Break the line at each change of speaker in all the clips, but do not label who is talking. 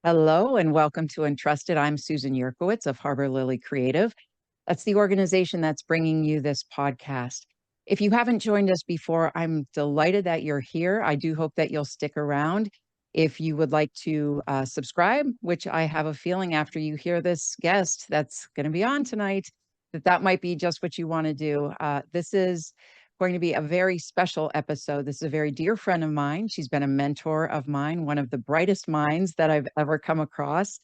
Hello and welcome to Entrusted. I'm Susan Yurkowitz of Harbor Lily Creative. That's the organization that's bringing you this podcast. If you haven't joined us before, I'm delighted that you're here. I do hope that you'll stick around. If you would like to subscribe, which I have a feeling after you hear this guest that's going to be on tonight, that might be just what you want to do. This is going to be a very special episode. This is a very dear friend of mine. She's been a mentor of mine, one of the brightest minds that I've ever come across.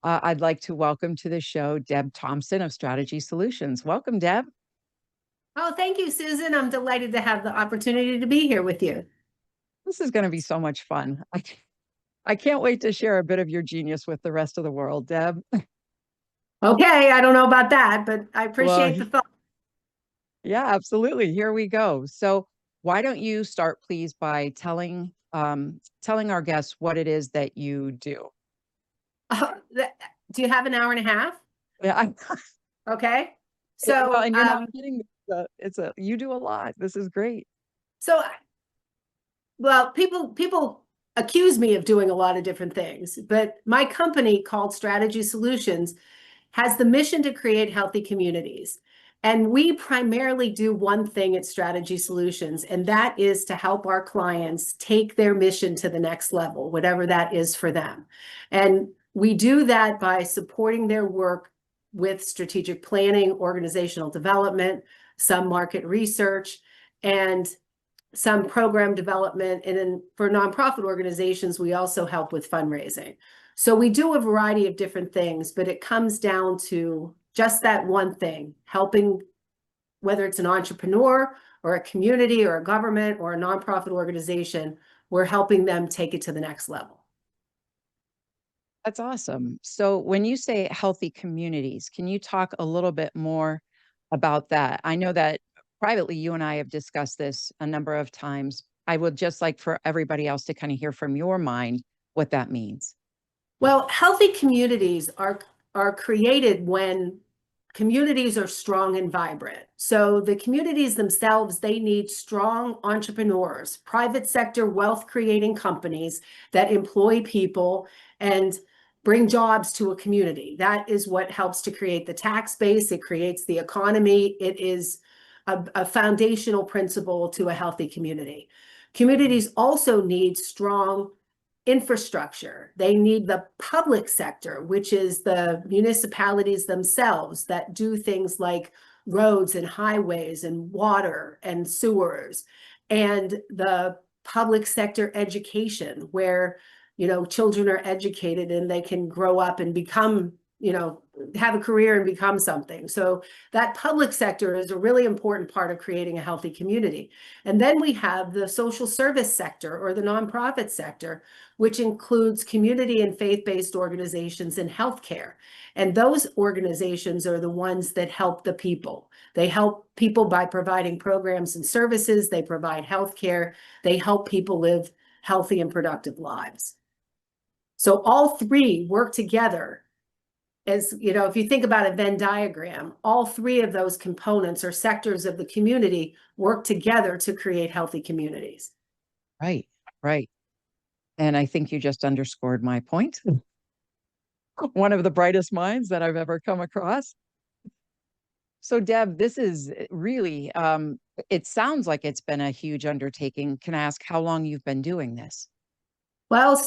I'd like to welcome to the show Deb Thompson of Strategy Solutions. Welcome, Deb.
Oh, thank you, Susan. I'm delighted to have the opportunity to be here with you.
This is going to be so much fun. I can't wait to share a bit of your genius with the rest of the world, Deb.
Okay, I don't know about that, but I
Well,
appreciate the thought.
yeah, absolutely. Here we go. So why don't you start, please, by telling our guests what it is that you do?
Do you have an hour and a half?
Yeah,
Okay.
well,
So,
and you're not kidding. You do a lot. This is great.
so, well, people accuse me of doing a lot of different things, but my company called Strategy Solutions has the mission to create healthy communities. And we primarily do one thing at Strategy Solutions, and that is to help our clients take their mission to the next level, whatever that is for them. And we do that by supporting their work with strategic planning, organizational development, some market research, and some program development. And then for nonprofit organizations, we also help with fundraising. So we do a variety of different things, but it comes down to just that one thing, helping, whether it's an entrepreneur or a community or a government or a nonprofit organization, we're helping them take it to the next level.
That's awesome. So when you say healthy communities, can you talk a little bit more about that? I know that privately, you and I have discussed this a number of times. I would just like for everybody else to kind of hear from your mind what that means.
Well, healthy communities are created when communities are strong and vibrant. So the communities themselves, they need strong entrepreneurs, private sector wealth creating companies that employ people and bring jobs to a community. That is what helps to create the tax base. It creates the economy. It is a foundational principle to a healthy community. Communities also need strong infrastructure. They need the public sector, which is the municipalities themselves that do things like roads and highways and water and sewers, and the public sector education where, children are educated and they can grow up and become, have a career and become something. So that public sector is a really important part of creating a healthy community. And then we have the social service sector or the nonprofit sector, which includes community and faith-based organizations in healthcare. And those organizations are the ones that help the people. They help people by providing programs and services. They provide healthcare. They help people live healthy and productive lives. So all three work together. As if you think about a Venn diagram, all three of those components or sectors of the community work together to create healthy communities.
Right, right. And I think you just underscored my point. One of the brightest minds that I've ever come across. So, Deb, this is really, it sounds like it's been a huge undertaking. Can I ask how long you've been doing this?
Well,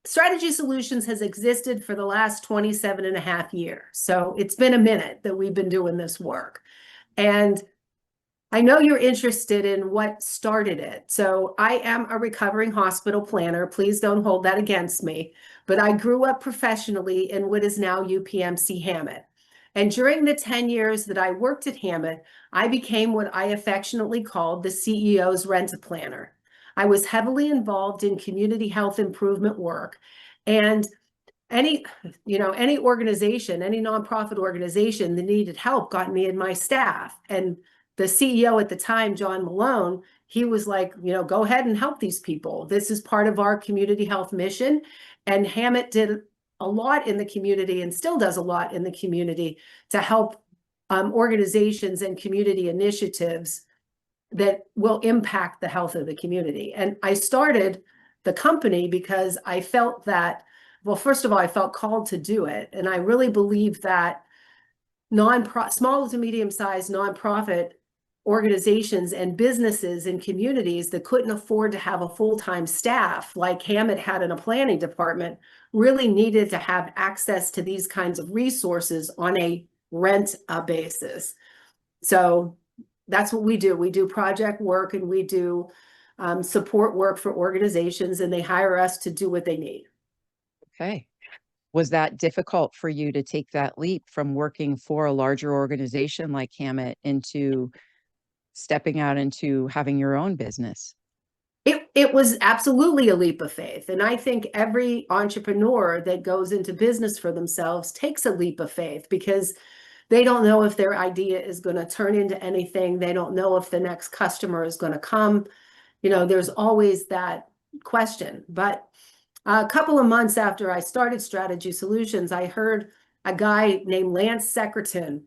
Strategy Solutions has existed for the last 27 and a half years. So it's been a minute that we've been doing this work. And I know you're interested in what started it. So I am a recovering hospital planner. Please don't hold that against me. But I grew up professionally in what is now UPMC Hammett. And during the 10 years that I worked at Hammett, I became what I affectionately called the CEO's rent-a-planner. I was heavily involved in community health improvement work, and any organization, any nonprofit organization that needed help got me and my staff. And the CEO at the time, John Malone, he was like, go ahead and help these people. This is part of our community health mission. And Hammett did a lot in the community and still does a lot in the community to help organizations and community initiatives that will impact the health of the community. And I started the company because I felt that well, first of all, I felt called to do it. And I really believe that small to medium-sized nonprofit organizations and businesses and communities that couldn't afford to have a full-time staff like Hammett had in a planning department really needed to have access to these kinds of resources on a rent basis. So that's what we do. We do project work, and we do support work for organizations, and they hire us to do what they need.
Okay. Was that difficult for you to take that leap from working for a larger organization like Hammett into stepping out into having your own business?
It was absolutely a leap of faith. And I think every entrepreneur that goes into business for themselves takes a leap of faith, because they don't know if their idea is going to turn into anything. They don't know if the next customer is going to come. There's always that question. But a couple of months after I started Strategy Solutions, I heard a guy named Lance Secretan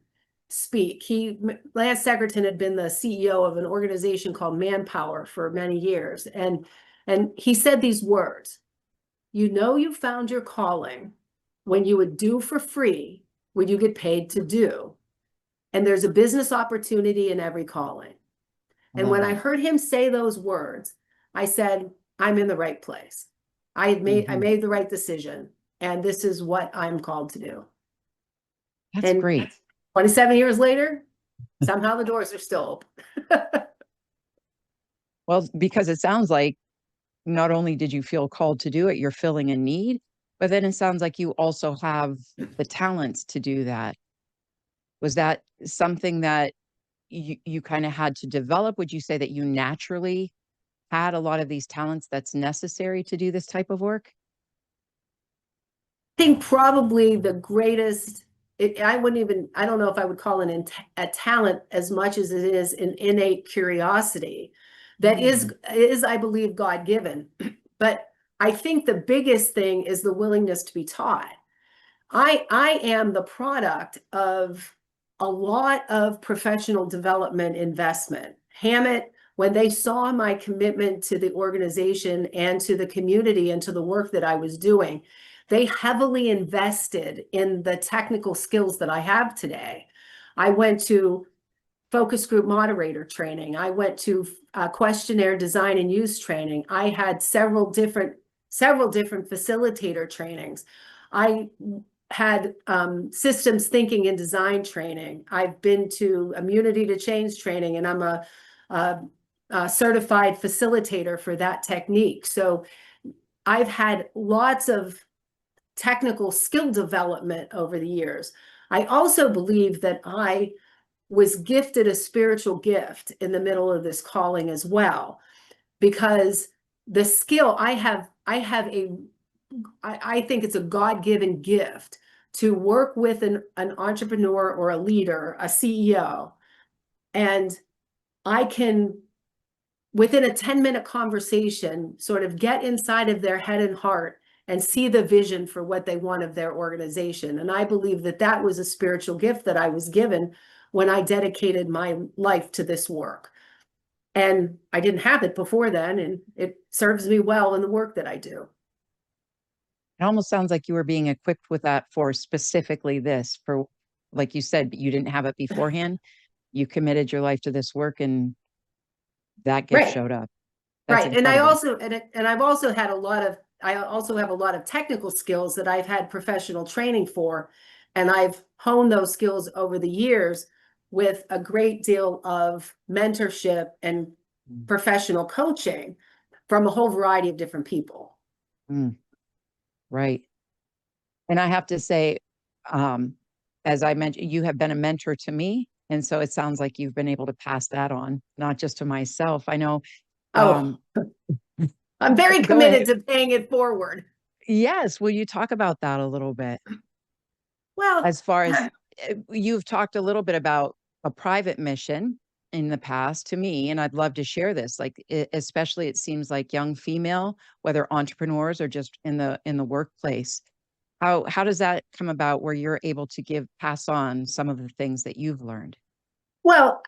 speak. Lance Secretan had been the CEO of an organization called Manpower for many years. And he said these words: you found your calling when you would do for free what you get paid to do. And there's a business opportunity in every calling.
I
And
love
when I
that.
heard him say those words, I said, I'm in the right place. I made the right decision, and this is what I'm called to do.
That's
And
great.
27 years later, somehow the doors are still open.
Well, because it sounds like not only did you feel called to do it, you're filling a need, but then it sounds like you also have the talents to do that. Was that something that you kind of had to develop? Would you say that you naturally had a lot of these talents that's necessary to do this type of work?
I think probably the greatest, I don't know if I would call it a talent as much as it is an innate curiosity that is, I believe, God-given. But I think the biggest thing is the willingness to be taught. I am the product of a lot of professional development investment. Hammett, when they saw my commitment to the organization and to the community and to the work that I was doing, they heavily invested in the technical skills that I have today. I went to focus group moderator training. I went to questionnaire design and use training. I had several different facilitator trainings. I had systems thinking and design training. I've been to immunity to change training, and I'm a certified facilitator for that technique. So I've had lots of technical skill development over the years. I also believe that I was gifted a spiritual gift in the middle of this calling as well, because the skill I think it's a God-given gift to work with an entrepreneur or a leader, a CEO, and I can, within a 10-minute conversation, sort of get inside of their head and heart and see the vision for what they want of their organization. And I believe that that was a spiritual gift that I was given when I dedicated my life to this work. And I didn't have it before then, and it serves me well in the work that I do.
It almost sounds like you were being equipped with that for specifically this, for like you said, but you didn't have it beforehand. You committed your life to this work and that gift
Right.
showed up. That's
Right. And
incredible.
I've also had I also have a lot of technical skills that I've had professional training for, and I've honed those skills over the years with a great deal of mentorship and professional coaching from a whole variety of different people.
Mm, right. And I have to say, um, as I mentioned, you have been a mentor to me. And so it sounds like you've been able to pass that on, not just to myself. I know,
Oh,
um,
I'm very
go ahead.
committed to paying it forward.
Yes. Will you talk about that a little bit?
Well,
As far as you've talked a little bit about a private mission in the past to me, and I'd love to share this. Like, especially it seems like young female, whether entrepreneurs or just in the workplace. How does that come about where you're able to pass on some of the things that you've learned?
well,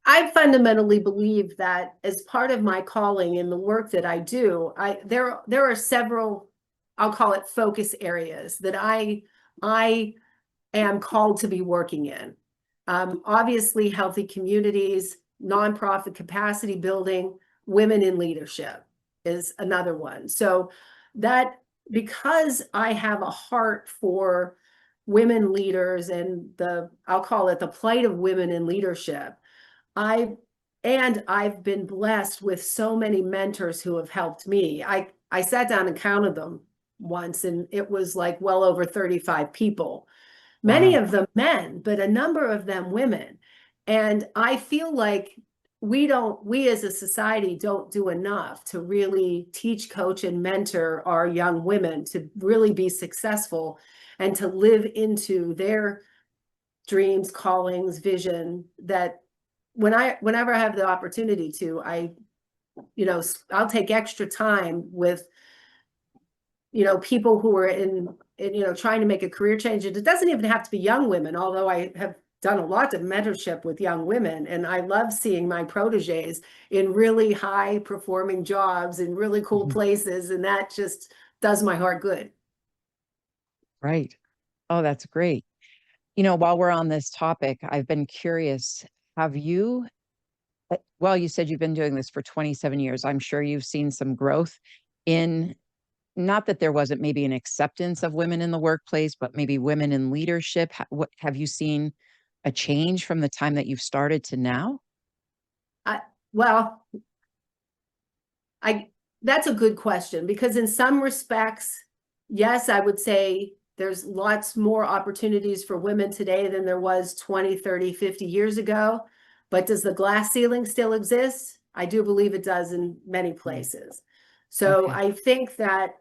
I fundamentally believe that as part of my calling in the work that I do, there are several I'll call it focus areas that I am called to be working in. Obviously, healthy communities, nonprofit capacity building, women in leadership is another one. So that, because I have a heart for women leaders and I'll call it the plight of women in leadership, I've been blessed with so many mentors who have helped me. I sat down and counted them once, and it was like well over 35 people, many
Wow.
of them men, but a number of them women. And I feel like we as a society don't do enough to really teach, coach, and mentor our young women to really be successful and to live into their dreams, callings, vision. That whenever I have the opportunity to, I'll take extra time with, people who are in trying to make a career change. And it doesn't even have to be young women, although I have done a lot of mentorship with young women. And I love seeing my proteges in really high performing jobs in really cool
Mhm.
places. And that just does my heart good.
Right. Oh, that's great. While we're on this topic, I've been curious. Have you, well, you said you've been doing this for 27 years. I'm sure you've seen some growth in, not that there wasn't maybe an acceptance of women in the workplace, but maybe women in leadership. What have you seen a change from the time that you've started to now?
I, well, I that's a good question, because in some respects, yes, I would say there's lots more opportunities for women today than there was 20, 30, 50 years ago. But does the glass ceiling still exist? I do believe it does in many
Mm.
places. So
Okay.
I think that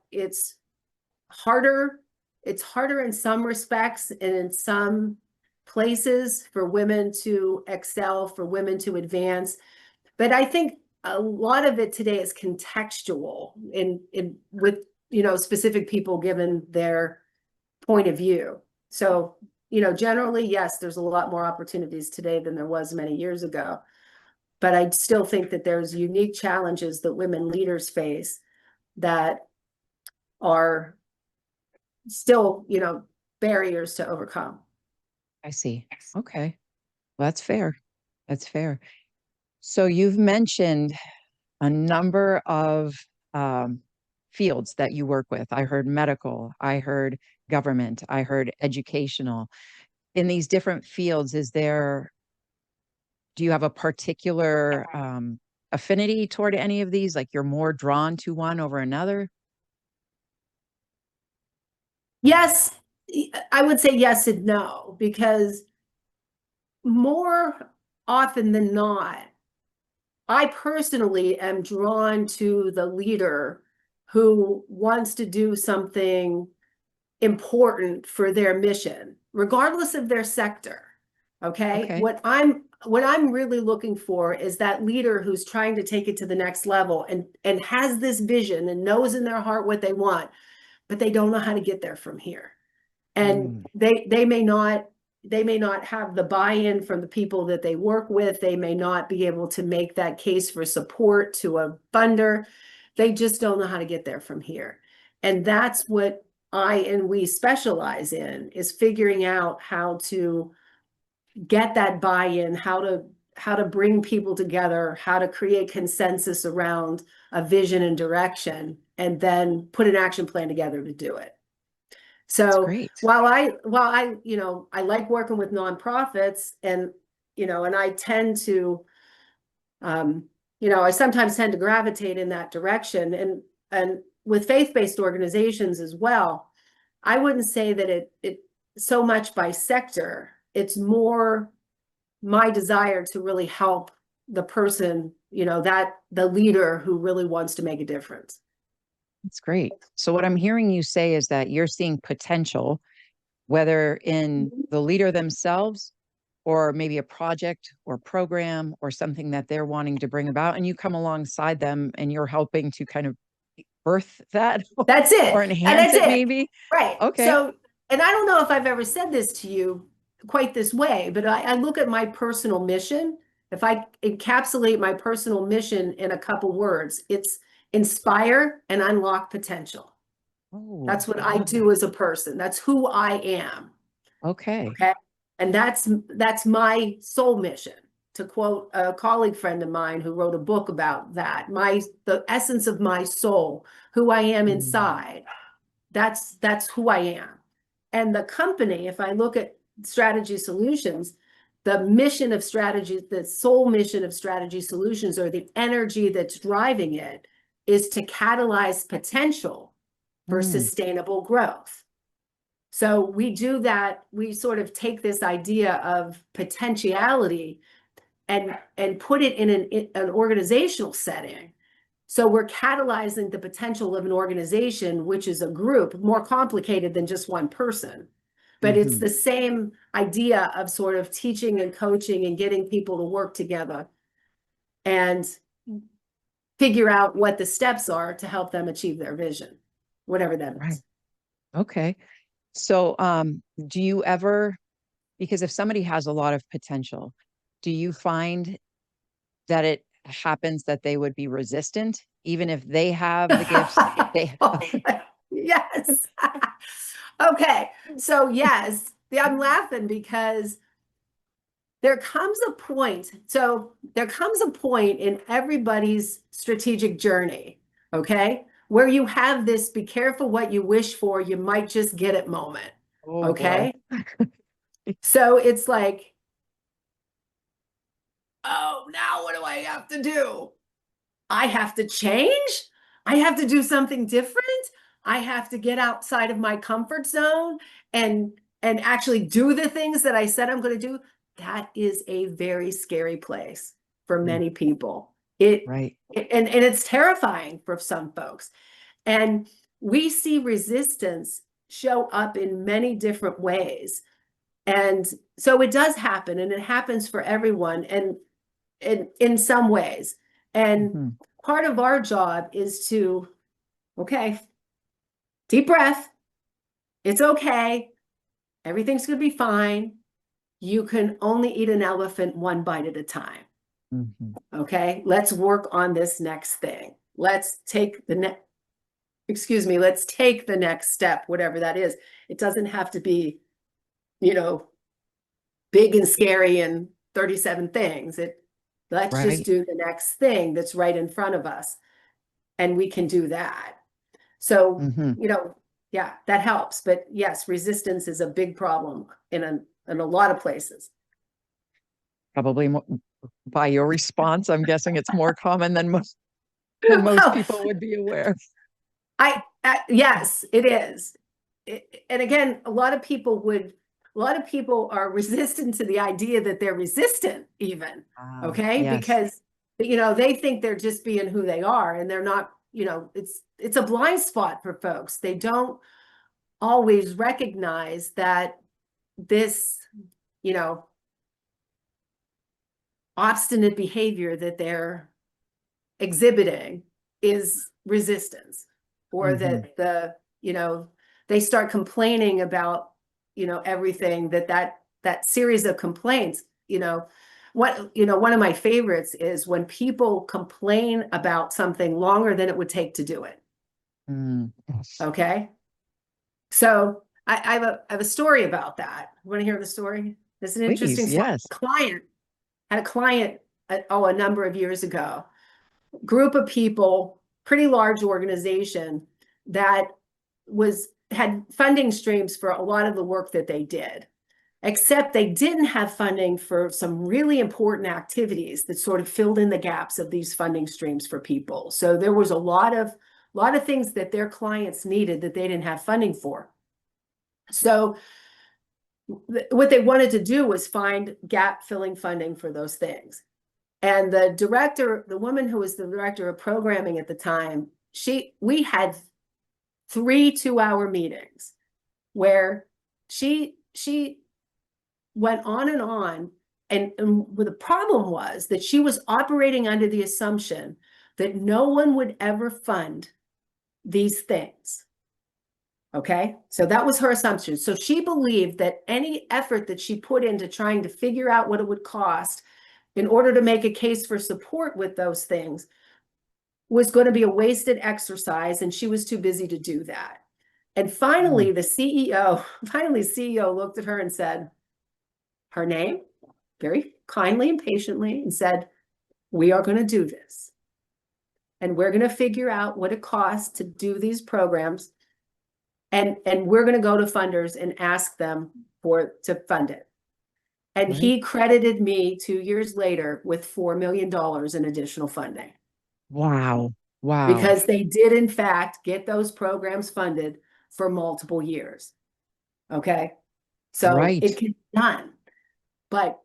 harder, it's harder in some respects and in some places for women to excel, for women to advance. But I think a lot of it today is contextual in with specific people given their point of view. So generally, yes, there's a lot more opportunities today than there was many years ago. But I still think that there's unique challenges that women leaders face that are still barriers to overcome.
I see. Okay. Well, that's fair. That's fair. So you've mentioned a number of um, fields that you work with. I heard medical, I heard government, I heard educational. In these different fields, do you have a particular affinity toward any of these? Like you're more drawn to one over another?
Yes, I would say yes and no, because more often than not, I personally am drawn to the leader who wants to do something important for their mission, regardless of their sector. Okay.
Okay.
What I'm really looking for is that leader who's trying to take it to the next level and has this vision and knows in their heart what they want, but they don't know how to get there from here. And
Mm,
they may not have the buy-in from the people that they work with. They may not be able to make that case for support to a funder. They just don't know how to get there from here. And that's what I and we specialize in, is figuring out how to get that buy-in, how to bring people together, how to create consensus around a vision and direction, and then put an action plan together to do it.
that's
So
great.
I like working with nonprofits, and I tend to, I sometimes tend to gravitate in that direction, and with faith-based organizations as well. I wouldn't say that it so much by sector. It's more my desire to really help the person, that the leader who really wants to make a difference.
That's great. So what I'm hearing you say is that you're seeing potential, whether in the leader themselves or maybe a project or program or something that they're wanting to bring about, and you come alongside them and you're helping to kind of birth that
That's
or
it. And
enhance
that's
it
it.
maybe.
Right.
Okay.
So, and I don't know if I've ever said this to you quite this way, but I look at my personal mission. If I encapsulate my personal mission in a couple words, it's inspire and unlock potential.
Oh,
That's what I
wow.
do as a person. That's who I am.
Okay.
Okay. And that's my soul mission. To quote a colleague friend of mine who wrote a book about that, the essence of my soul, who I am
Mm,
inside, that's who I am. And the company, if I look at Strategy Solutions, the mission of strategy, the soul mission of Strategy Solutions, or the energy that's driving it, is to catalyze potential for
mm,
sustainable growth. So we do that, we sort of take this idea of potentiality and put it in an organizational setting. So we're catalyzing the potential of an organization, which is a group, more complicated than just one person. But it's
mhm.
the same idea of sort of teaching and coaching and getting people to work together and figure out what the steps are to help them achieve their vision, whatever that
Right.
is.
Okay. So, do you ever, because if somebody has a lot of potential, do you find that it happens that they would be resistant, even if they have the gifts? They, okay.
Yes. Okay. So yes, I'm laughing because there comes a point. So there comes a point in everybody's strategic journey, okay, where you have this be careful what you wish for, you might just get it moment.
Oh boy.
Okay. So it's like, oh, now what do I have to do? I have to change. I have to do something different. I have to get outside of my comfort zone and actually do the things that I said I'm going to do. That is a very scary place for
Mm,
many people. It
right.
and it's terrifying for some folks. And we see resistance show up in many different ways. And so it does happen, and it happens for everyone. And in some ways. And
Mhm.
part of our job is to, okay, deep breath. It's okay. Everything's going to be fine. You can only eat an elephant one bite at a time.
Mhm.
Okay. Let's work on this next thing. Let's take the next, excuse me, let's take the next step, whatever that is. It doesn't have to be, you know, big and scary and 37 things. Let's just
Right.
do the next thing that's right in front of us. And we can do that. So,
Mhm.
yeah, that helps. But yes, resistance is a big problem in a lot of places.
Probably by your response, I'm guessing it's more common than most
Well,
people would be aware.
yes, it is. And again, a lot of people are resistant to the idea that they're resistant even,
Ah,
okay?
yes.
Because, they think they're just being who they are and they're not, it's a blind spot for folks. They don't always recognize that this, you know, obstinate behavior that they're exhibiting is resistance, or
Mhm.
that they start complaining about, everything that series of complaints, one of my favorites is when people complain about something longer than it would take to do it.
Mm.
Okay. So I have a story about that. Want to hear the story? This is an interesting
Please,
story.
yes.
Had a client, a number of years ago, group of people, pretty large organization that had funding streams for a lot of the work that they did, except they didn't have funding for some really important activities that sort of filled in the gaps of these funding streams for people. So there was a lot of things that their clients needed that they didn't have funding for. So what they wanted to do was find gap filling funding for those things. And the woman who was the director of programming at the time, we had 3 2-hour meetings where she went on and on. And the problem was that she was operating under the assumption that no one would ever fund these things. Okay, so that was her assumption. So she believed that any effort that she put into trying to figure out what it would cost in order to make a case for support with those things was going to be a wasted exercise, and she was too busy to do that. And finally, the CEO looked at her and said her name very kindly and patiently and said, "We are going to do this. And we're going to figure out what it costs to do these programs. And we're going to go to funders and ask them to fund it." And
Right.
he credited me 2 years later with $4 million in additional funding.
Wow. Wow.
Because they did, in fact, get those programs funded for multiple years. Okay. So
Right.
it can be done. But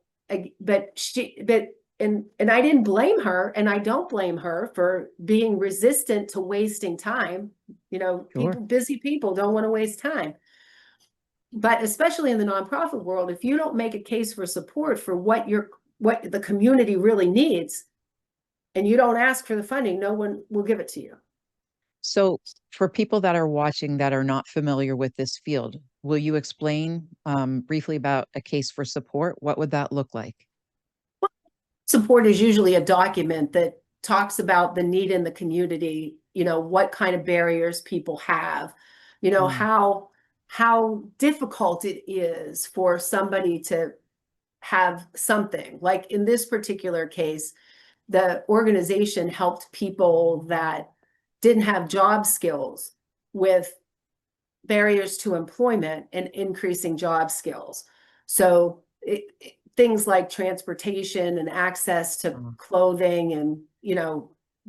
and I didn't blame her, and I don't blame her for being resistant to wasting time.
Sure.
Busy people don't want to waste time. But especially in the nonprofit world, if you don't make a case for support for what the community really needs, and you don't ask for the funding, no one will give it to you.
So, for people that are watching that are not familiar with this field, will you explain briefly about a case for support? What would that look like?
Support is usually a document that talks about the need in the community, what kind of barriers people have, how difficult it is for somebody to have something. Like in this particular case, the organization helped people that didn't have job skills with barriers to employment and increasing job skills. So things like transportation and access to clothing and,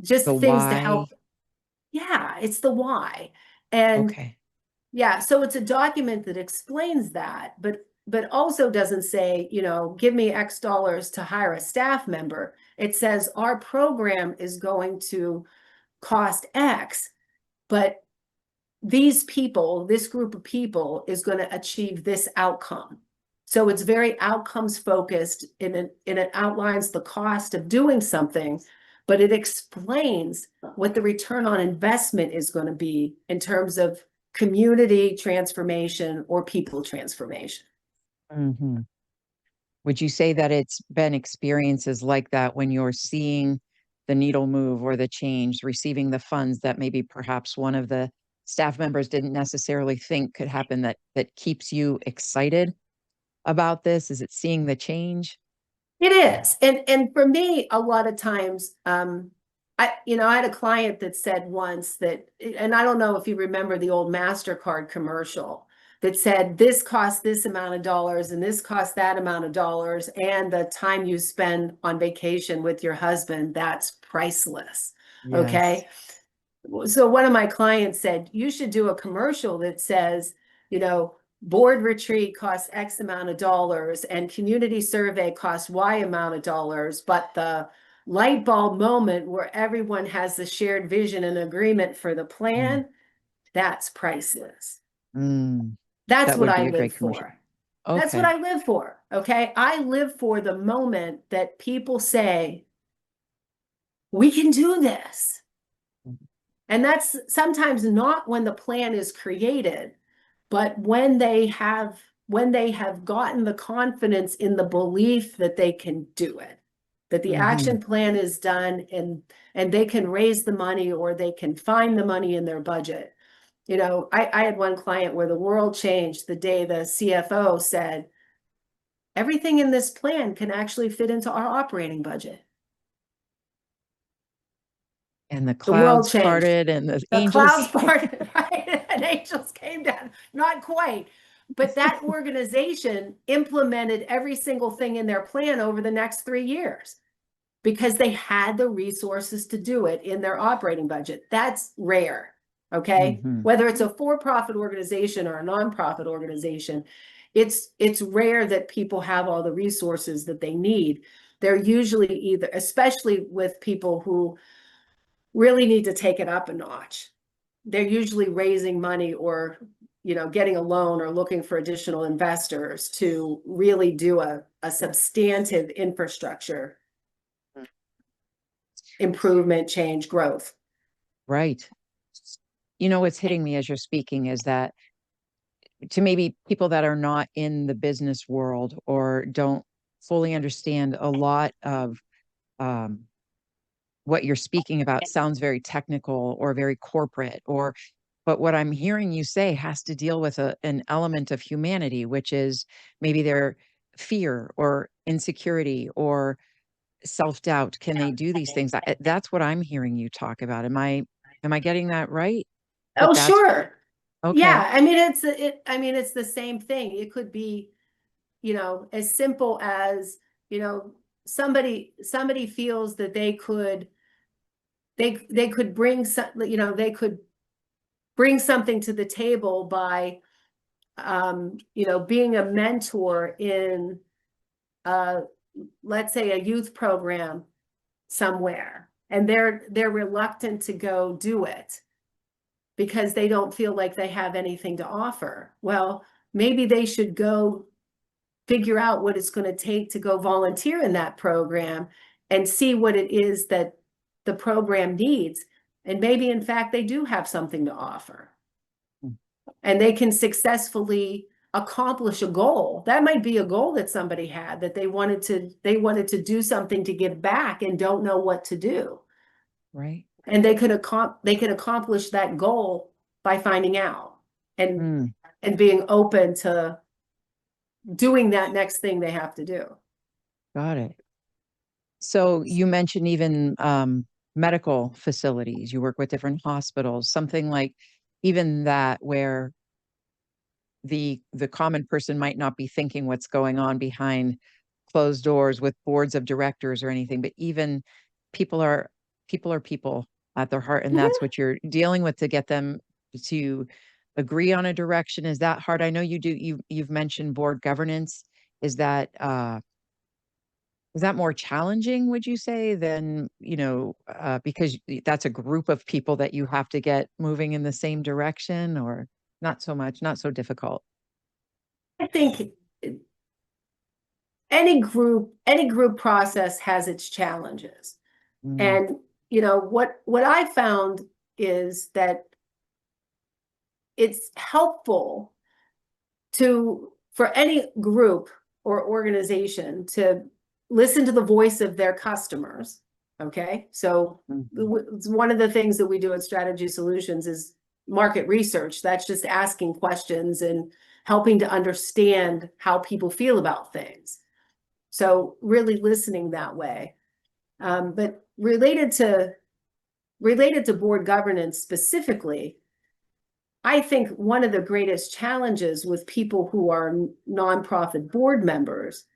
just
The
things to
why.
help. Yeah, it's the why. And
Okay.
yeah, so it's a document that explains that, but also doesn't say, give me X dollars to hire a staff member. It says our program is going to cost X, but this group of people is going to achieve this outcome. So it's very outcomes focused, and it outlines the cost of doing something, but it explains what the return on investment is going to be in terms of community transformation or people transformation.
Mm-hmm. Would you say that it's been experiences like that when you're seeing the needle move or the change, receiving the funds that maybe perhaps one of the staff members didn't necessarily think could happen, that keeps you excited about this? Is it seeing the change?
It is. And for me, a lot of times, I had a client that said once that, and I don't know if you remember the old MasterCard commercial that said, this costs this amount of dollars and this costs that amount of dollars. And the time you spend on vacation with your husband, that's priceless.
Yes.
Okay. So one of my clients said, you should do a commercial that says, board retreat costs X amount of dollars and community survey costs Y amount of dollars, but the light bulb moment where everyone has the shared vision and agreement for the plan, that's priceless. That's
That
what
would
I
be a
live
great commercial.
for. That's what
Okay.
I live for. Okay. I live for the moment that people say, we can do this. And that's sometimes not when the plan is created, but when they have gotten the confidence in the belief that they can do it, that the action plan is done, and they can raise the money or they can find the money in their budget. I had one client where the world changed the day the CFO said, everything in this plan can actually fit into our operating budget.
And the
The world
clouds
changed.
parted and the
The
angels.
clouds parted, right? And angels came down. Not quite. But that organization implemented every single thing in their plan over the next 3 years because they had the resources to do it in their operating budget. That's rare. Okay. Whether it's a for-profit organization or a nonprofit organization, it's rare that people have all the resources that they need. They're usually either, especially with people who really need to take it up a notch, they're usually raising money or getting a loan or looking for additional investors to really do a substantive infrastructure improvement, change, growth.
Right. What's hitting me as you're speaking is that, to maybe people that are not in the business world or don't fully understand a lot of what you're speaking about, sounds very technical or very corporate, or But what I'm hearing you say has to deal with an element of humanity, which is maybe their fear or insecurity or self-doubt. Can they do these things? That's what I'm hearing you talk about. Am I getting that right?
Oh,
That's
sure.
okay.
Yeah, I mean it's the same thing. It could be, as simple as, somebody feels that they could bring something to the table by being a mentor in uh let's say a youth program somewhere, and they're reluctant to go do it because they don't feel like they have anything to offer. Well, maybe they should go figure out what it's going to take to go volunteer in that program and see what it is that the program needs. And maybe, in fact, they do have something to offer and they can successfully accomplish a goal. That might be a goal that somebody had, that they wanted to do something to give back and don't know what to do.
Right.
And they could accomplish that goal by finding out and
Mm,
being open to doing that next thing they have to do.
got it. So you mentioned even medical facilities. You work with different hospitals, something like even that where the common person might not be thinking what's going on behind closed doors with boards of directors or anything, but even people are people at their heart, and that's
Mhm.
what you're dealing with to get them to agree on a direction. Is that hard? I know you've mentioned board governance. Is that is that more challenging, would you say, than, because that's a group of people that you have to get moving in the same direction, or not so much, not so difficult?
I think any group process has its challenges.
Mm,
And what I found is that it's helpful for any group or organization to listen to the voice of their customers. Okay, so
mhm.
one of the things that we do at Strategy Solutions is market research. That's just asking questions and helping to understand how people feel about things. So really listening that way. But related to board governance specifically, I think one of the greatest challenges with people who are nonprofit board members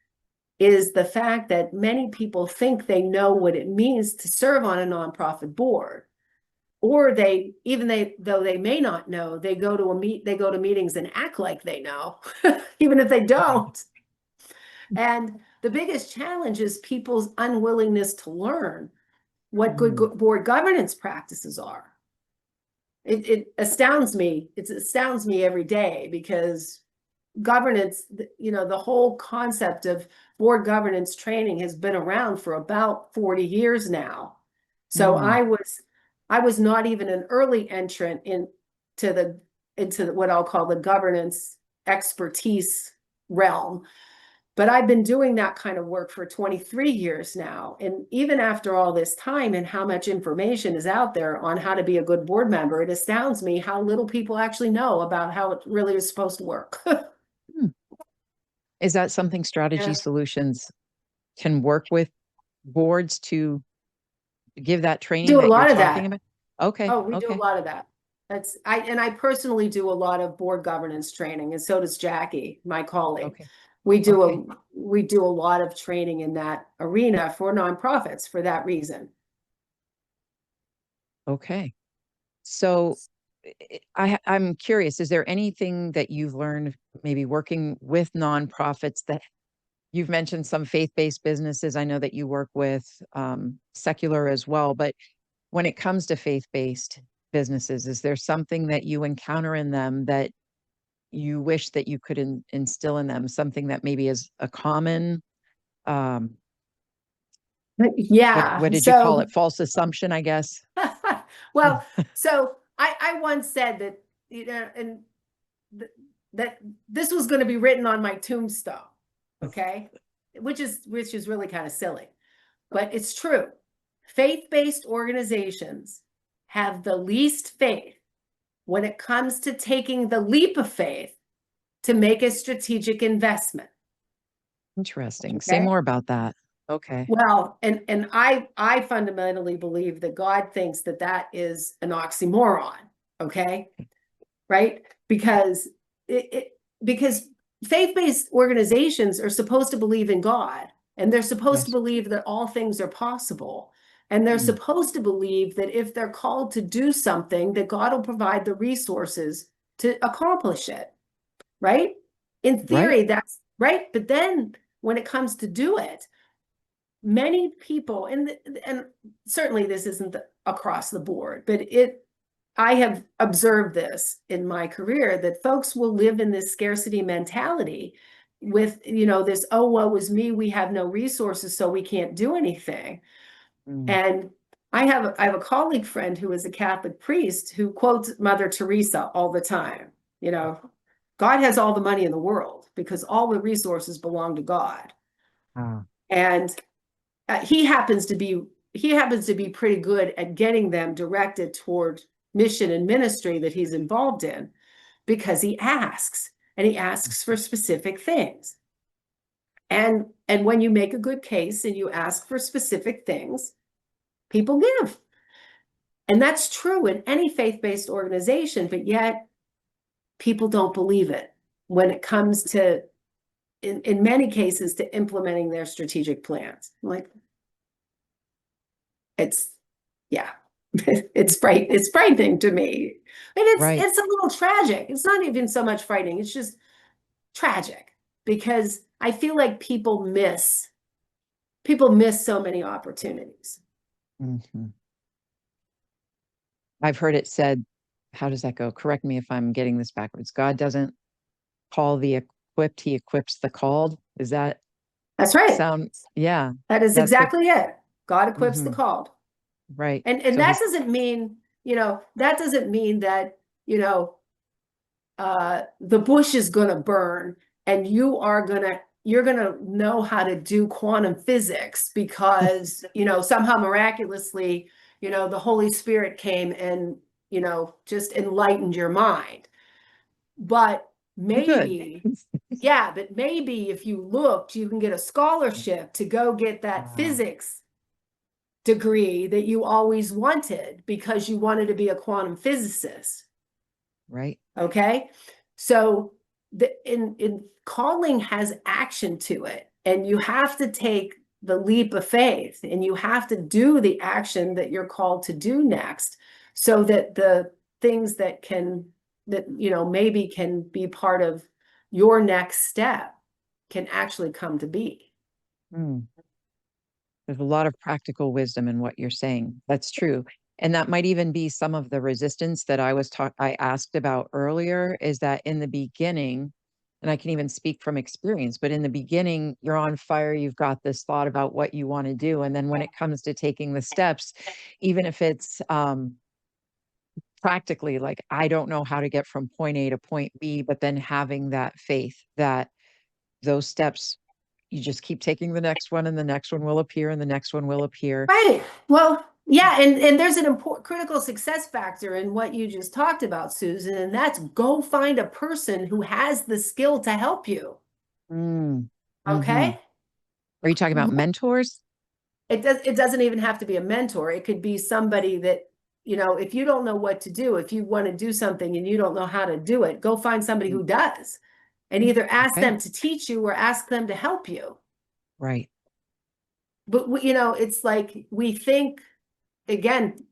is the fact that many people think they know what it means to serve on a nonprofit board, or though they may not know, they go to meetings and act like they know, even if they
Right.
don't. And the biggest challenge is people's unwillingness to learn what good
Mm,
board governance practices are. It astounds me. It astounds me every day because governance, the whole concept of board governance training has been around for about 40 years now. So
mm.
I was not even an early entrant into what I'll call the governance expertise realm. But I've been doing that kind of work for 23 years now. And even after all this time and how much information is out there on how to be a good board member, it astounds me how little people actually know about how it really is supposed to work.
Hmm. Is that something Strategy
Yeah,
Solutions can work with boards to give that training
do a
that you're
lot of
talking
that.
about? Okay,
Oh, we do a
okay,
lot of that. I personally do a lot of board governance training, and so does Jackie, my colleague.
okay,
We do
okay,
a lot of training in that arena for nonprofits for that reason.
okay. So I'm curious, is there anything that you've learned maybe working with nonprofits that you've mentioned some faith-based businesses? I know that you work with secular as well, but when it comes to faith-based businesses, is there something that you encounter in them that you wish that you could instill in them? Something that maybe is a common, um, what
Yeah.
did you call
So,
it? False assumption, I guess.
well, so I once said that, and th that this was going to be written on my tombstone, okay? Which is really kind of silly, but it's true. Faith-based organizations have the least faith when it comes to taking the leap of faith to make a strategic investment.
Interesting.
Okay?
Say more about that. Okay.
Well, and I fundamentally believe that God thinks that that is an oxymoron, okay? Right? Because because faith-based organizations are supposed to believe in God, and they're supposed to
Yes.
believe that all things are possible. And they're
Mm.
supposed to believe that if they're called to do something, that God will provide the resources to accomplish it, right? In
Right.
theory, that's right. But then when it comes to do it, many people, and certainly this isn't across the board, but I have observed this in my career, that folks will live in this scarcity mentality with, this, oh, woe is me, we have no resources, so we can't do anything.
Mm.
And I have a colleague friend who is a Catholic priest who quotes Mother Teresa all the time. God has all the money in the world because all the resources belong to God.
Ah.
And he happens to be pretty good at getting them directed toward mission and ministry that he's involved in, because he asks for specific things. And when you make a good case and you ask for specific things, people give. And that's true in any faith-based organization, but yet people don't believe it when it comes to, in many cases, to implementing their strategic plans. Like, yeah, it's frightening to me. And
Right.
it's a little tragic. It's not even so much frightening, it's just tragic, because I feel like people miss so many opportunities.
Hmm. I've heard it said, how does that go? Correct me if I'm getting this backwards. God doesn't call the equipped, he equips the called. Is that
That's right.
sound? Yeah,
That is
that's what,
exactly it. God equips the
hmm,
called.
right.
And
So
that
he's
doesn't mean, that, the bush is going to burn and you're going to know how to do quantum physics because, somehow miraculously, the Holy Spirit came and, just enlightened your mind. But
good.
maybe, yeah, but maybe if you looked, you can get a scholarship to go get that
Ah,
physics degree that you always wanted because you wanted to be a quantum physicist.
right.
Okay. So in calling has action to it, and you have to take the leap of faith and you have to do the action that you're called to do next, so that the things that maybe can be part of your next step can actually come to be.
Mm. There's a lot of practical wisdom in what you're saying. That's true. And that might even be some of the resistance that I asked about earlier, is that in the beginning, and I can even speak from experience, but in the beginning, you're on fire, you've got this thought about what you want to do. And then when it comes to taking the steps, even if it's practically like, I don't know how to get from point A to point B, but then having that faith that those steps, you just keep taking the next one and the next one will appear and the next one will appear.
Right. Well, yeah, and there's an important critical success factor in what you just talked about, Susan, and that's go find a person who has the skill to help you.
Mm. Hmm.
Okay?
Are you talking about mentors?
It doesn't even have to be a mentor. It could be somebody that, if you don't know what to do, if you want to do something and you don't know how to do it, go find somebody
Mm.
who does, and either ask
Okay.
them to teach you or ask them to help you.
Right.
But it's like we think, again,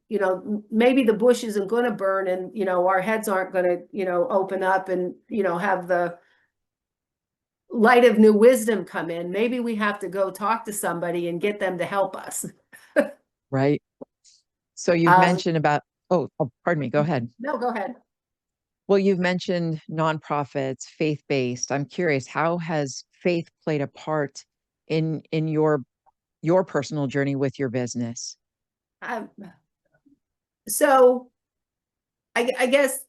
maybe the bush isn't going to burn and, our heads aren't going to, open up and, have the light of new wisdom come in. Maybe we have to go talk to somebody and get them to help us.
Right. So you've
Um,
mentioned about, pardon me, go ahead.
no, go ahead.
Well, you've mentioned nonprofits, faith-based. I'm curious, how has faith played a part in your personal journey with your business?
Um, so I guess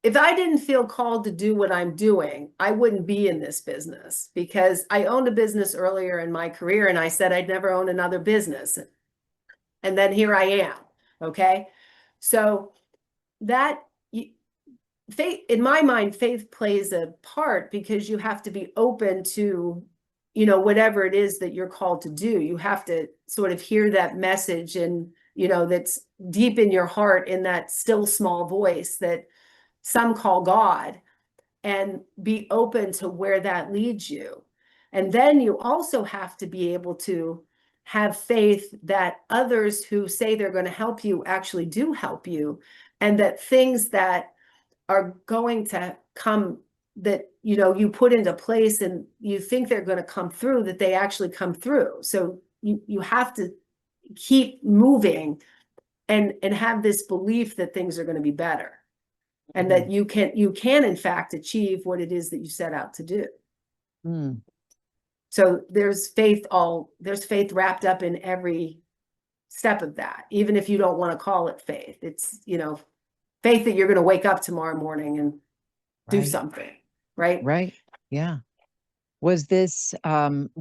if I didn't feel called to do what I'm doing, I wouldn't be in this business, because I owned a business earlier in my career and I said I'd never own another business. And then here I am. Okay. So that faith, in my mind, faith plays a part because you have to be open to, whatever it is that you're called to do. You have to sort of hear that message, and, that's deep in your heart, in that still small voice that some call God, and be open to where that leads you. And then you also have to be able to have faith that others who say they're going to help you actually do help you, and that things that are going to come, that you put into place and you think they're going to come through, that they actually come through. So you have to keep moving and have this belief that things are going to be better, and that you can in fact achieve what it is that you set out to do.
Mm.
So there's faith wrapped up in every step of that, even if you don't want to call it faith. It's, faith that you're going to wake up tomorrow morning and do something, right?
Right. Yeah. Was this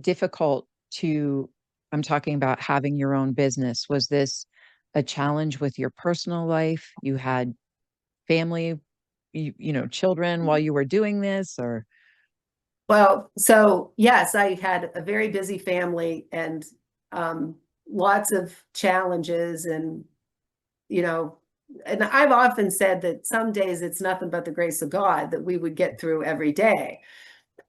difficult I'm talking about having your own business. Was this a challenge with your personal life? You had family, children while you were doing this, or?
Well, so yes, I had a very busy family, and lots of challenges, and, and I've often said that some days it's nothing but the grace of God that we would get through every day.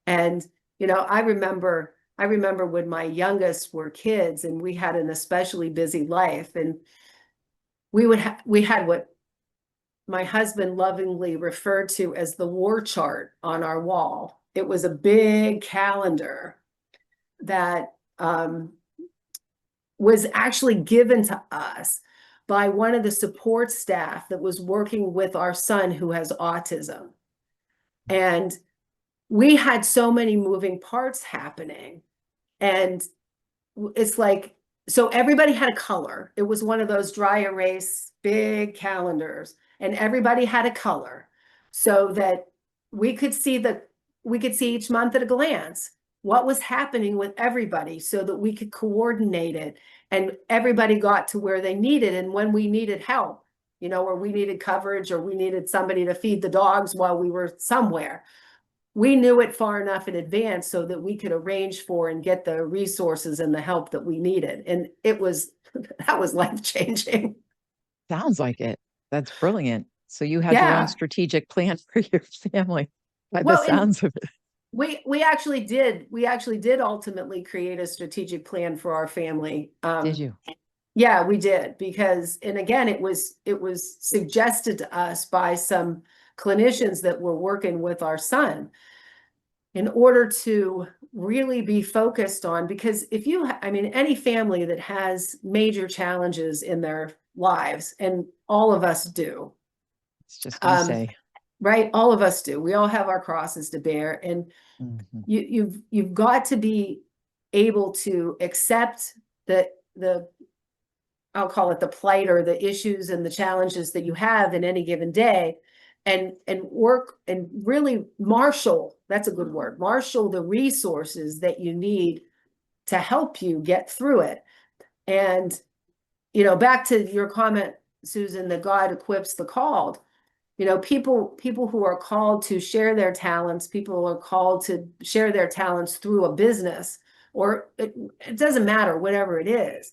And, I remember when my youngest were kids, and we had an especially busy life, and we had what my husband lovingly referred to as the war chart on our wall. It was a big calendar that was actually given to us by one of the support staff that was working with our son who has autism. And we had so many moving parts happening. And it's like, so everybody had a color. It was one of those dry erase big calendars, and everybody had a color, so that we could see each month at a glance what was happening with everybody, so that we could coordinate it, and everybody got to where they needed. And when we needed help, or we needed coverage, or we needed somebody to feed the dogs while we were somewhere, we knew it far enough in advance so that we could arrange for and get the resources and the help that we needed. And that was life-changing.
Sounds like it. That's brilliant. So you had your own
Yeah.
strategic plan for your family, by the
Well,
sounds of it.
we actually did ultimately create a strategic plan for our family.
Did you?
Yeah, we did, because, and again, it was suggested to us by some clinicians that were working with our son, in order to really be focused on, because if any family that has major challenges in their lives, and all of us do,
It's just going to say,
right? All of us do. We all have our crosses to bear, and you've got to be able to accept the I'll call it the plight, or the issues and the challenges that you have in any given day, and work and really marshal, that's a good word, marshal the resources that you need to help you get through it. And, back to your comment, Susan, that God equips the called. People who are called to share their talents, people are called to share their talents through a business, or it doesn't matter, whatever it is,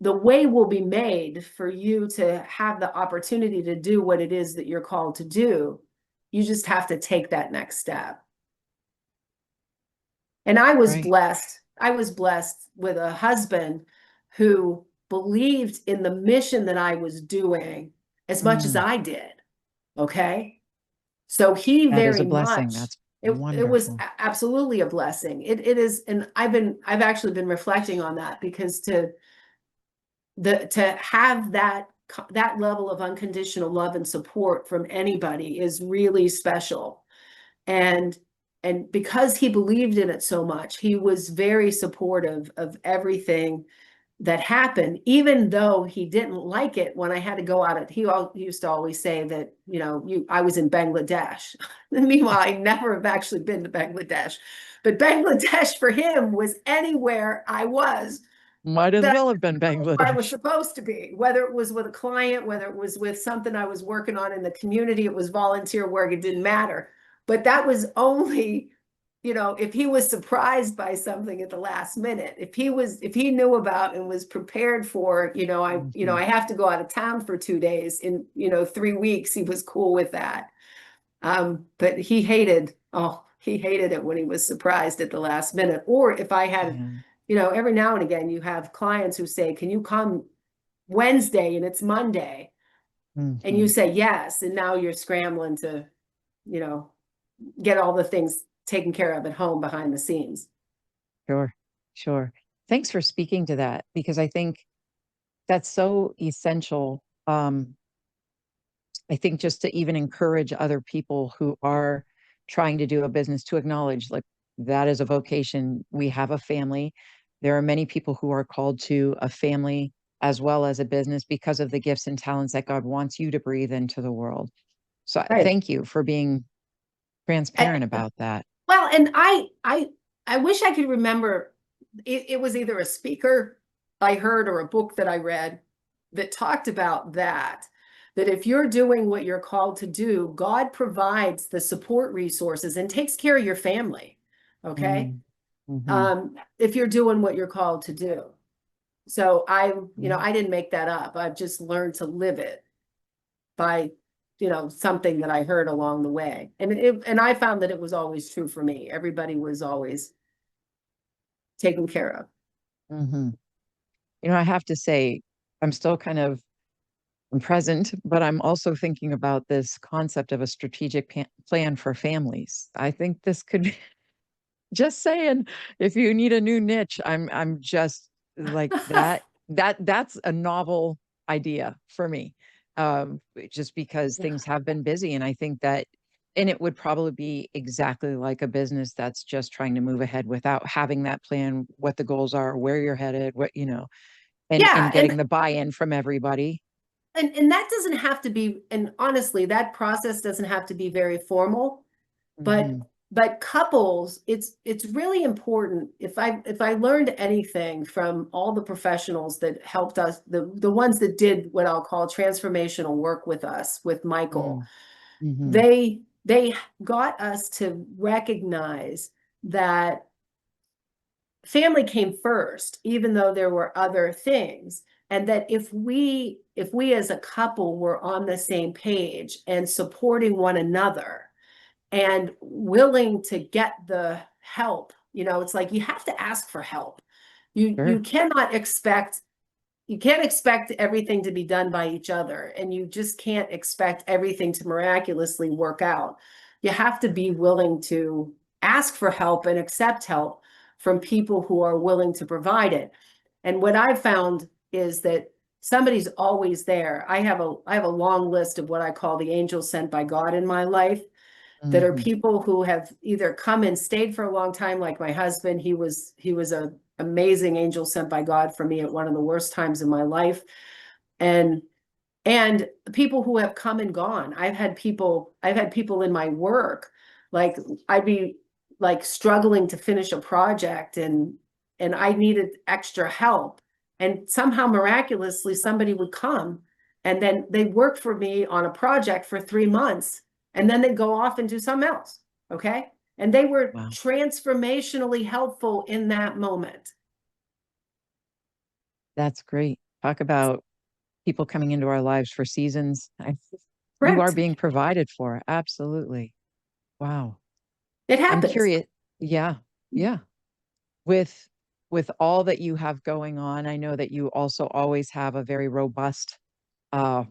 the way will be made for you to have the opportunity to do what it is that you're called to do. You just have to take that next step. And I was blessed. I was blessed with a husband who believed in the mission that I was doing as much as I did. Okay. So he
that is
very
a blessing.
much,
That's
it was
wonderful.
absolutely a blessing. It is. And I've actually been reflecting on that, because to have that level of unconditional love and support from anybody is really special. And because he believed in it so much, he was very supportive of everything that happened, even though he didn't like it when I had to go out. He used to always say that, I was in Bangladesh. And meanwhile, I never have actually been to Bangladesh, but Bangladesh for him was anywhere I was
Might as
that
well have been
I was
Bangladesh.
supposed to be, whether it was with a client, whether it was with something I was working on in the community, it was volunteer work, it didn't matter. But that was only, if he was surprised by something at the last minute, if he knew about and was prepared for,
Mhm.
I have to go out of town for 2 days in, 3 weeks, he was cool with that. But he hated it when he was surprised at the last minute. Or if I had,
Yeah.
every now and again, you have clients who say, can you come Wednesday and it's Monday? And you
Mhm.
say yes. And now you're scrambling to, you know, get all the things taken care of at home behind the scenes.
Sure. Sure. Thanks for speaking to that because I think that's so essential. I think just to even encourage other people who are trying to do a business to acknowledge like that is a vocation. We have a family. There are many people who are called to a family as well as a business because of the gifts and talents that God wants you to breathe into the world. So
Right.
thank you for being
I,
transparent about that.
well, and I wish I could remember. It was either a speaker I heard or a book that I read that talked about that. That if you're doing what you're called to do, God provides the support resources and takes care of your family. Okay.
Mm, mhm.
If you're doing what you're called to do. So
Yeah.
I didn't make that up. I've just learned to live it by, something that I heard along the way. And I found that it was always true for me. Everybody was always taken care of.
Mhm. I have to say, I'm still kind of I'm present, but I'm also thinking about this concept of a strategic plan for families. I think this could be just saying if you need a new niche, I'm just like that's a novel idea for me. Just because
Yeah.
things have been busy and I think that and it would probably be exactly like a business that's just trying to move ahead without having that plan, what the goals are, where you're headed, and
Yeah,
getting the buy-in from everybody.
and that doesn't have to be, and honestly, that process doesn't have to be very formal, but
Mhm.
couples, it's really important. If I learned anything from all the professionals that helped us, the ones that did what I'll call transformational work with us, with Michael,
Mm. Mhm.
they got us to recognize that family came first, even though there were other things. And that if we as a couple were on the same page and supporting one another and willing to get the help, it's like you have to ask for help. You
Sure.
you cannot expect you can't expect everything to be done by each other, and you just can't expect everything to miraculously work out. You have to be willing to ask for help and accept help from people who are willing to provide it. And what I've found is that somebody's always there. I have a long list of what I call the angels sent by God in my life, that are
Mhm.
people who have either come and stayed for a long time, like my husband. He was a amazing angel sent by God for me at one of the worst times in my life. And people who have come and gone. I've had people in my work, like I'd be like struggling to finish a project, and I needed extra help. And somehow miraculously somebody would come, and then they'd work for me on a project for 3 months, and then they'd go off and do something else. Okay. And they were
Wow.
transformationally helpful in that moment.
That's great. Talk about people coming into our lives for seasons. You are
Correct.
being provided for. Absolutely. Wow.
It
I'm
happens.
curious. Yeah. Yeah. With with all that you have going on, I know that you also always have a very robust uh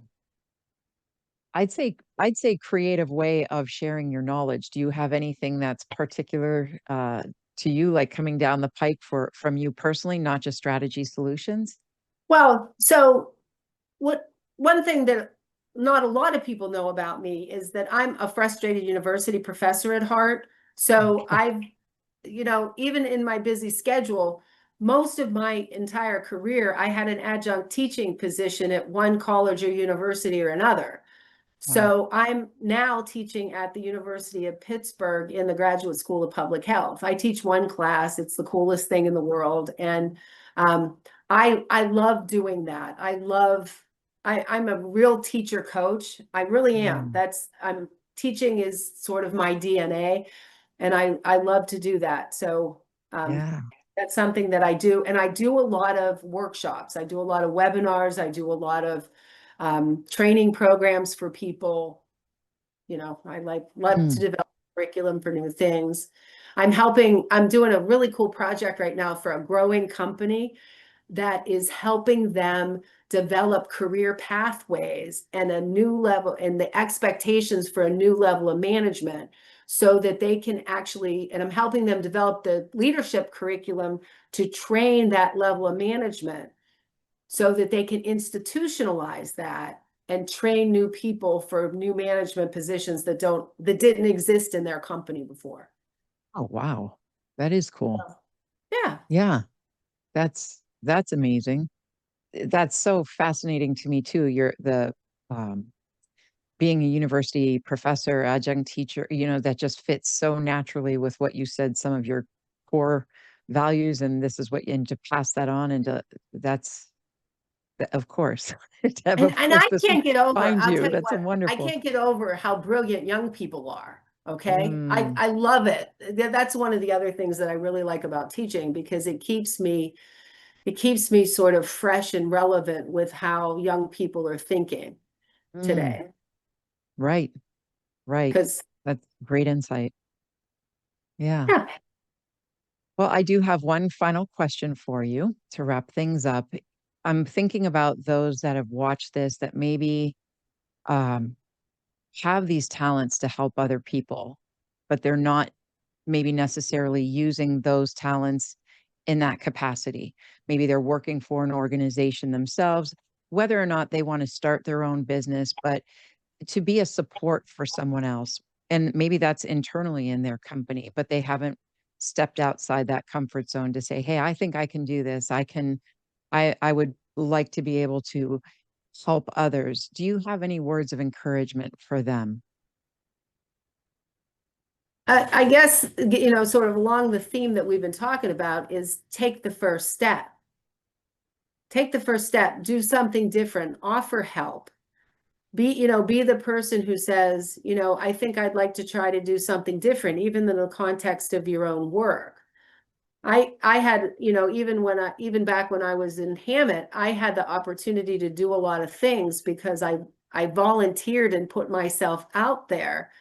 I'd say creative way of sharing your knowledge. Do you have anything that's particular to you like coming down the pike for from you personally, not just strategy solutions?
Well, so what one thing that not a lot of people know about me is that I'm a frustrated university professor at heart. So
Okay.
even in my busy schedule, most of my entire career, I had an adjunct teaching position at one college or university or another.
Wow.
So I'm now teaching at the University of Pittsburgh in the Graduate School of Public Health. I teach one class. It's the coolest thing in the world. And um, I love doing that. I'm a real teacher coach. I really am.
Mm,
Teaching is sort of my DNA, and I love to do that. So
yeah.
that's something that I do. And I do a lot of workshops. I do a lot of webinars. I do a lot of training programs for people. I love to
Mm,
develop curriculum for new things. I'm doing a really cool project right now for a growing company that is helping them develop career pathways and a new level and the expectations for a new level of management so that they can actually, and I'm helping them develop the leadership curriculum to train that level of management so that they can institutionalize that and train new people for new management positions that didn't exist in their company before.
oh, wow. That is cool.
Yeah.
Yeah. That's amazing. That's so fascinating to me too. You're the um being a university professor, adjunct teacher, that just fits so naturally with what you said, some of your core values, and this is what, and to pass that on, and that's, of course, Deb,
And
of
and
course,
I
this will
can't get over,
find
I'll
you.
tell you
That's a
what, I
wonderful.
can't get over how brilliant young people are. Okay.
Mm,
I love it. That's one of the other things that I really like about teaching because it keeps me sort of fresh and relevant with how young people are thinking
mm,
today.
right, right.
Because
That's great insight. Yeah.
yeah.
Well, I do have one final question for you to wrap things up. I'm thinking about those that have watched this that maybe um, have these talents to help other people, but they're not maybe necessarily using those talents in that capacity. Maybe they're working for an organization themselves, whether or not they want to start their own business, but to be a support for someone else. And maybe that's internally in their company, but they haven't stepped outside that comfort zone to say, hey, I think I can do this. I would like to be able to help others. Do you have any words of encouragement for them?
I guess, sort of along the theme that we've been talking about is take the first step. Take the first step, do something different, offer help. Be the person who says, I think I'd like to try to do something different, even in the context of your own work. I had, even back when I was in Hammett, I had the opportunity to do a lot of things because I volunteered and put myself out there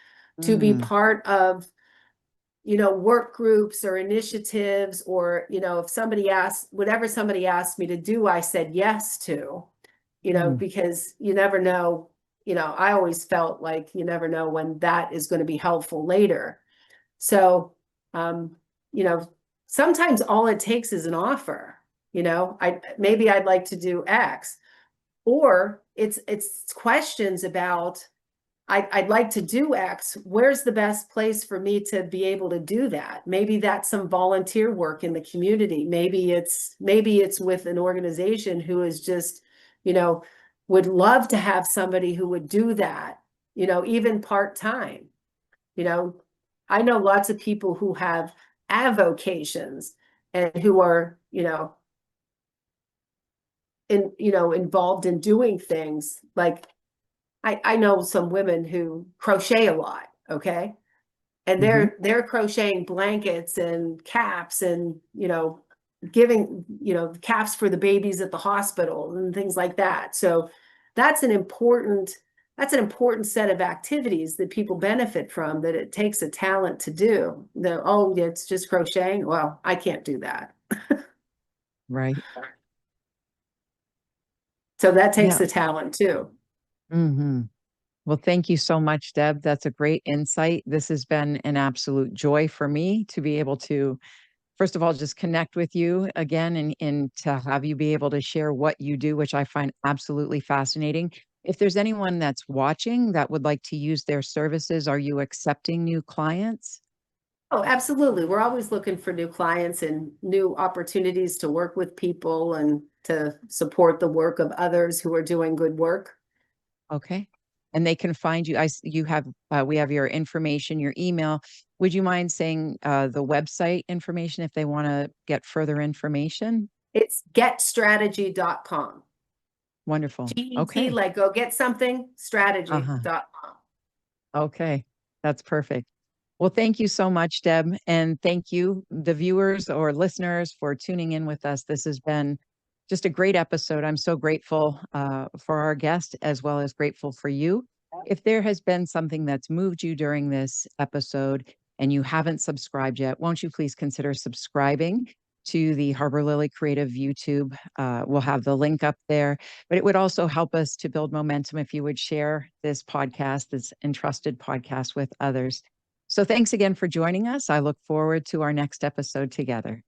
to be
Mm,
part of work groups or initiatives, or, if whatever somebody asked me to do, I said yes to,
mm,
because you never know, I always felt like you never know when that is going to be helpful later. So, um, you know, sometimes all it takes is an offer, maybe I'd like to do X, or it's questions about, I'd like to do X. Where's the best place for me to be able to do that? Maybe that's some volunteer work in the community. Maybe it's with an organization who is just, you know, would love to have somebody who would do that, even part-time. You know, I know lots of people who have avocations and who are, involved in doing things like I know some women who crochet a lot, okay? And
hmm
they're crocheting blankets and caps and, giving, caps for the babies at the hospital and things like that. So that's an important that's an important set of activities that people benefit from, that it takes a talent to do. Oh, it's just crocheting. Well, I can't do that.
right.
So that takes
Yeah.
the talent too.
hmm Well, thank you so much, Deb. That's a great insight. This has been an absolute joy for me to be able to, first of all, just connect with you again, and to have you be able to share what you do, which I find absolutely fascinating. If there's anyone that's watching that would like to use their services, are you accepting new clients?
Oh, absolutely. We're always looking for new clients and new opportunities to work with people and to support the work of others who are doing good work.
Okay. And they can find you. You have, we have your information, your email. Would you mind saying the website information if they want to get further information?
It's getstrategy.com.
Wonderful.
GET,
Okay.
like go get something,
Uh-huh.
strategy.com.
Okay. That's perfect. Well, thank you so much, Deb. And thank you, the viewers or listeners, for tuning in with us. This has been just a great episode. I'm so grateful for our guest, as well as grateful for you. If there has been something that's moved you during this episode and you haven't subscribed yet, won't you please consider subscribing to the Harbor Lily Creative YouTube? We'll have the link up there, but it would also help us to build momentum if you would share this podcast, this Entrusted podcast, with others. So thanks again for joining us. I look forward to our next episode together.